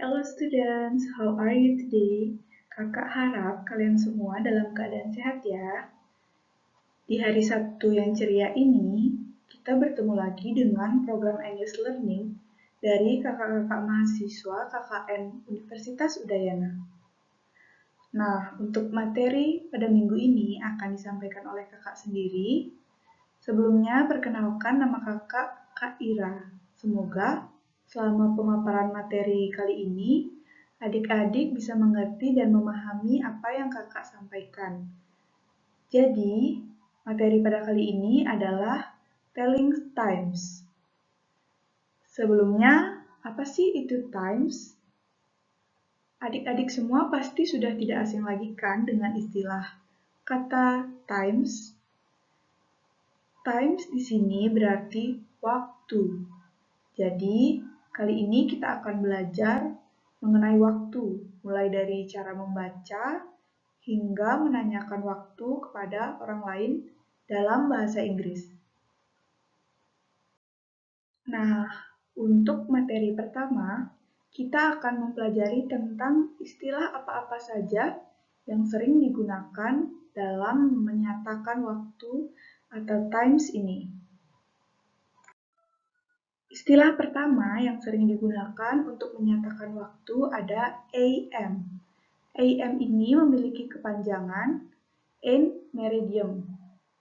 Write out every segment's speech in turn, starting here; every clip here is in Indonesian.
Hello students, how are you today? Kakak harap kalian semua dalam keadaan sehat ya. Di hari Sabtu yang ceria ini, kita bertemu lagi dengan program English Learning dari kakak-kakak mahasiswa KKN Universitas Udayana. Nah, untuk materi pada minggu ini akan disampaikan oleh kakak sendiri. Sebelumnya, perkenalkan nama kakak, Kak Ira. Semoga selama pemaparan materi kali ini, adik-adik bisa mengerti dan memahami apa yang kakak sampaikan. Jadi, materi pada kali ini adalah telling times. Sebelumnya, apa sih itu times? Adik-adik semua pasti sudah tidak asing lagi kan dengan istilah kata times. Times di sini berarti waktu. Jadi, kali ini kita akan belajar mengenai waktu, mulai dari cara membaca hingga menanyakan waktu kepada orang lain dalam bahasa Inggris. Nah, untuk materi pertama, kita akan mempelajari tentang istilah apa-apa saja yang sering digunakan dalam menyatakan waktu atau times ini. Istilah pertama yang sering digunakan untuk menyatakan waktu ada AM. AM ini memiliki kepanjangan in meridium.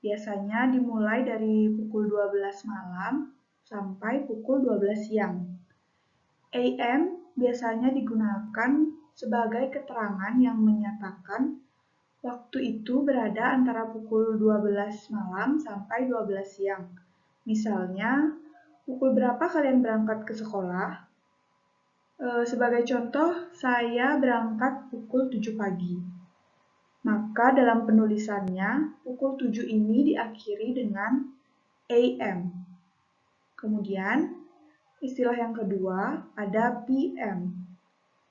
Biasanya dimulai dari pukul 12 malam sampai pukul 12 siang. AM biasanya digunakan sebagai keterangan yang menyatakan waktu itu berada antara pukul 12 malam sampai 12 siang. Misalnya, pukul berapa kalian berangkat ke sekolah? Sebagai contoh, saya berangkat pukul 7 pagi. Maka dalam penulisannya, pukul 7 ini diakhiri dengan AM. Kemudian, istilah yang kedua ada PM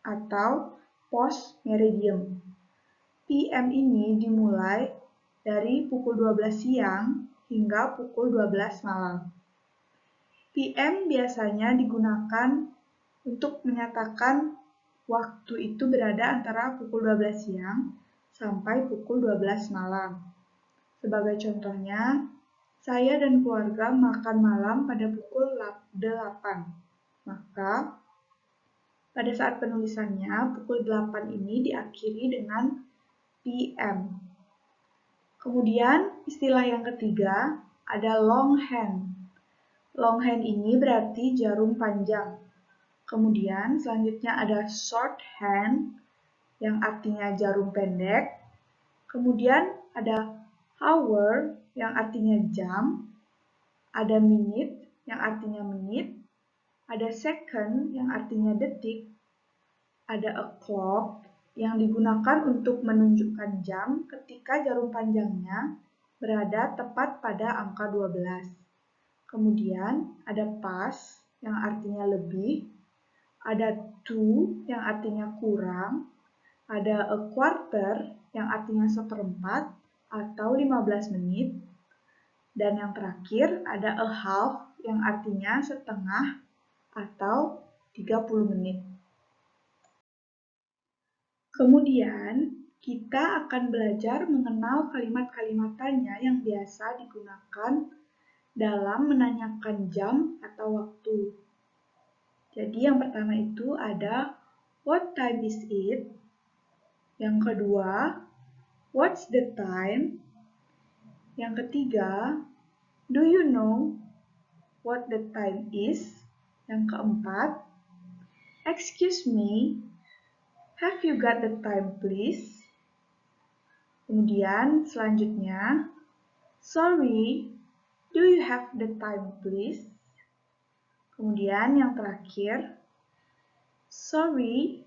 atau post meridium. PM ini dimulai dari pukul 12 siang hingga pukul 12 malam. PM biasanya digunakan untuk menyatakan waktu itu berada antara pukul 12 siang sampai pukul 12 malam. Sebagai contohnya, saya dan keluarga makan malam pada pukul 8. Maka, pada saat penulisannya, pukul 8 ini diakhiri dengan PM. Kemudian, istilah yang ketiga ada longhand. Longhand ini berarti jarum panjang. Kemudian selanjutnya ada shorthand yang artinya jarum pendek. Kemudian ada hour yang artinya jam. Ada minute yang artinya menit. Ada second yang artinya detik. Ada o'clock yang digunakan untuk menunjukkan jam ketika jarum panjangnya berada tepat pada angka 12. Kemudian ada past yang artinya lebih. Ada to yang artinya kurang, ada a quarter yang artinya seperempat atau 15 menit, dan yang terakhir ada a half yang artinya setengah atau 30 menit. Kemudian, kita akan belajar mengenal kalimat-kalimat tanya yang biasa digunakan dalam menanyakan jam atau waktu. Jadi yang pertama itu ada what time is it? Yang kedua, what's the time? Yang ketiga, do you know what the time is? Yang keempat, excuse me, have you got the time please? Kemudian selanjutnya, sorry, do you have the time please? Kemudian yang terakhir, sorry,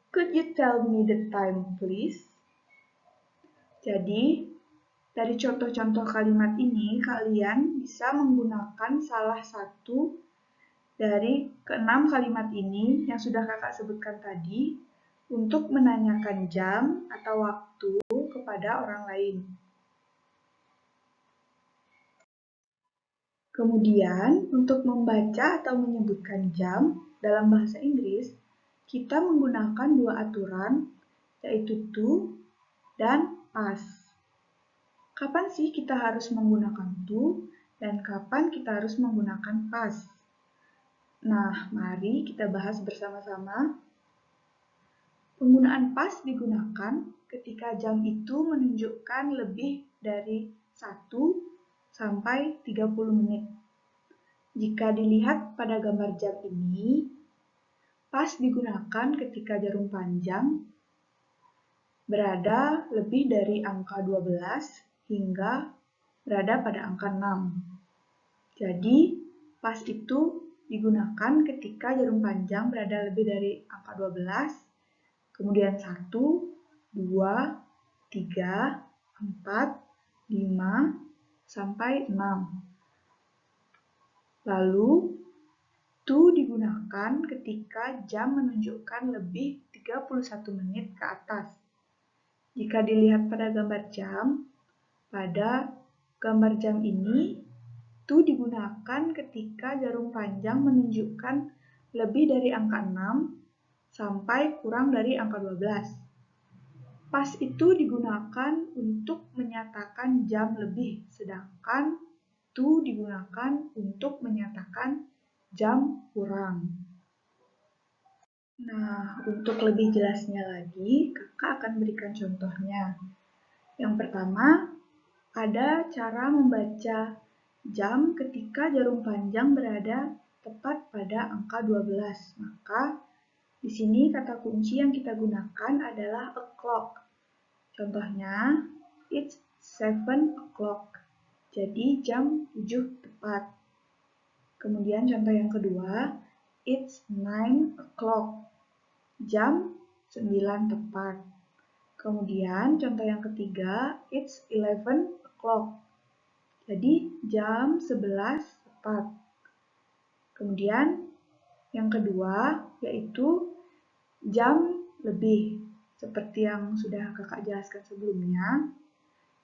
could you tell me the time please? Jadi, dari contoh-contoh kalimat ini, kalian bisa menggunakan salah satu dari keenam kalimat ini yang sudah kakak sebutkan tadi untuk menanyakan jam atau waktu kepada orang lain. Kemudian, untuk membaca atau menyebutkan jam dalam bahasa Inggris, kita menggunakan dua aturan, yaitu to dan pas. Kapan sih kita harus menggunakan to dan kapan kita harus menggunakan pas? Nah, mari kita bahas bersama-sama. Penggunaan pas digunakan ketika jam itu menunjukkan lebih dari 1 sampai 30 menit. Jika dilihat pada gambar jam ini, pas digunakan ketika jarum panjang berada lebih dari angka 12 hingga berada pada angka 6. Jadi, pas itu digunakan ketika jarum panjang berada lebih dari angka 12, kemudian 1, 2, 3, 4, 5, sampai 6. Lalu, to digunakan ketika jam menunjukkan lebih 31 menit ke atas. Jika dilihat pada gambar jam, pada gambar jam ini, to digunakan ketika jarum panjang menunjukkan lebih dari angka 6 sampai kurang dari angka 12. Pas itu digunakan untuk menyatakan jam lebih, sedangkan to digunakan untuk menyatakan jam kurang. Nah, untuk lebih jelasnya lagi, kakak akan berikan contohnya. Yang pertama, ada cara membaca jam ketika jarum panjang berada tepat pada angka 12. Maka, di sini kata kunci yang kita gunakan adalah o'clock. Contohnya, it's 7 o'clock. Jadi, jam 7 tepat. Kemudian contoh yang kedua, it's 9 o'clock. Jam 9 tepat. Kemudian contoh yang ketiga, it's 11 o'clock. Jadi jam 11 tepat. Kemudian yang kedua yaitu jam lebih. Seperti yang sudah kakak jelaskan sebelumnya,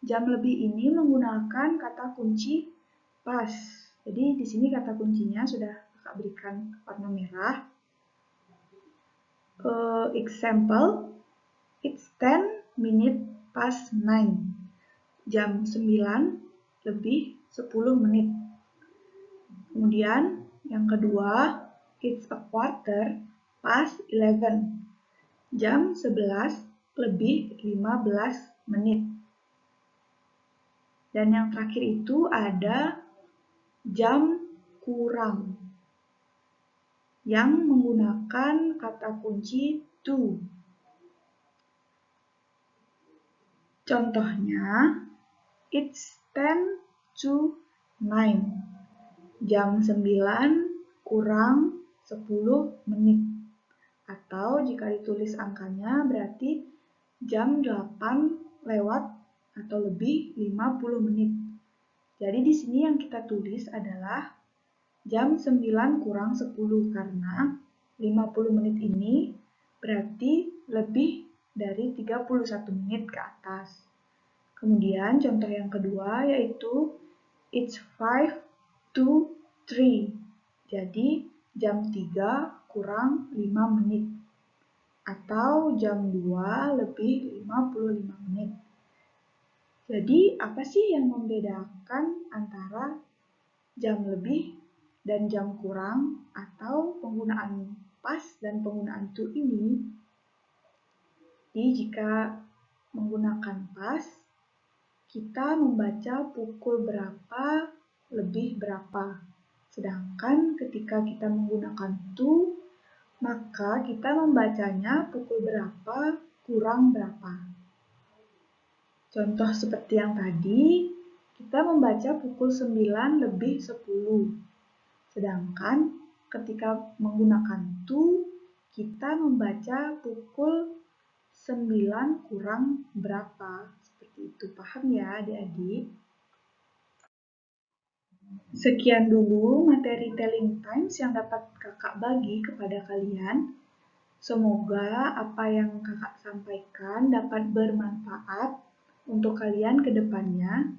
jam lebih ini menggunakan kata kunci pas. Jadi di sini kata kuncinya sudah kakak berikan warna merah. Example, it's 10 minutes past 9. Jam 9 lebih 10 menit. Kemudian yang kedua, it's a quarter past 11. Jam 11 lebih 15 menit. Dan yang terakhir itu ada jam kurang yang menggunakan kata kunci to. Contohnya, it's 10 to 9. Jam 9 kurang 10 menit. Atau jika ditulis angkanya berarti jam 8 lewat atau lebih 50 menit. Jadi di sini yang kita tulis adalah jam 9 kurang 10 karena 50 menit ini berarti lebih dari 31 menit ke atas. Kemudian contoh yang kedua yaitu it's 5 to 3. Jadi jam 3 kurang 5 menit. Atau jam 2 lebih 55 menit. Jadi apa sih yang membedakan antara jam lebih dan jam kurang atau penggunaan pas dan penggunaan to ini? Jadi jika menggunakan pas, kita membaca pukul berapa lebih berapa. Sedangkan ketika kita menggunakan to, maka kita membacanya pukul berapa kurang berapa. Contoh seperti yang tadi, kita membaca pukul 9 lebih 10. Sedangkan ketika menggunakan to, kita membaca pukul 9 kurang berapa. Seperti itu, paham ya adik-adik? Sekian dulu materi telling times yang dapat kakak bagi kepada kalian. Semoga apa yang kakak sampaikan dapat bermanfaat untuk kalian ke depannya.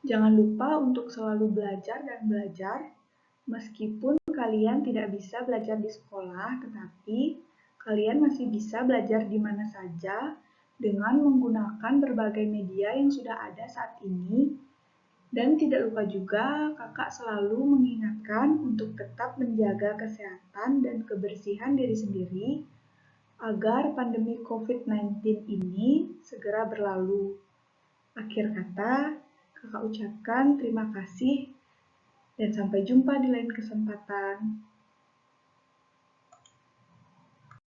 Jangan lupa untuk selalu belajar dan belajar, meskipun kalian tidak bisa belajar di sekolah, tetapi kalian masih bisa belajar di mana saja dengan menggunakan berbagai media yang sudah ada saat ini. Dan tidak lupa juga, kakak selalu mengingatkan untuk tetap menjaga kesehatan dan kebersihan diri sendiri agar pandemi COVID-19 ini segera berlalu. Akhir kata, kakak ucapkan terima kasih dan sampai jumpa di lain kesempatan.